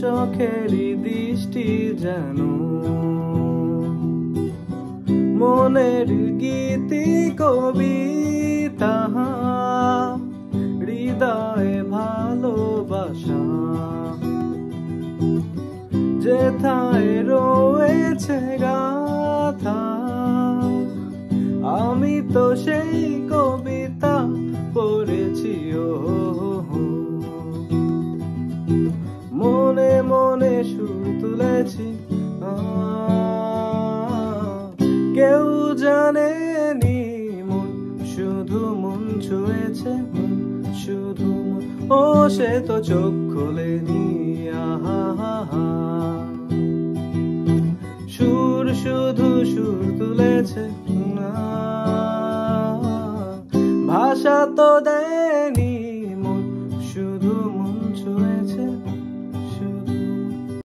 চোখেরই দৃষ্টি যেন মনের গীতি কবিতা, হৃদয়ে ভালোবাসা যেথায় রয়েছে গাথা। আমি তো সেই কবিতা পড়েছি, ও মনে মনে সুর তুলেছি, কেউ জানেনি মন, শুধু মন ছুঁয়েছে মন, শুধু মন, ও সে তো চোখ খোলেনি। আহা, সুর শুধু সুর তুলেছে, ভাষা তো দেয়নি মন, শুধু মন ছুঁয়েছে।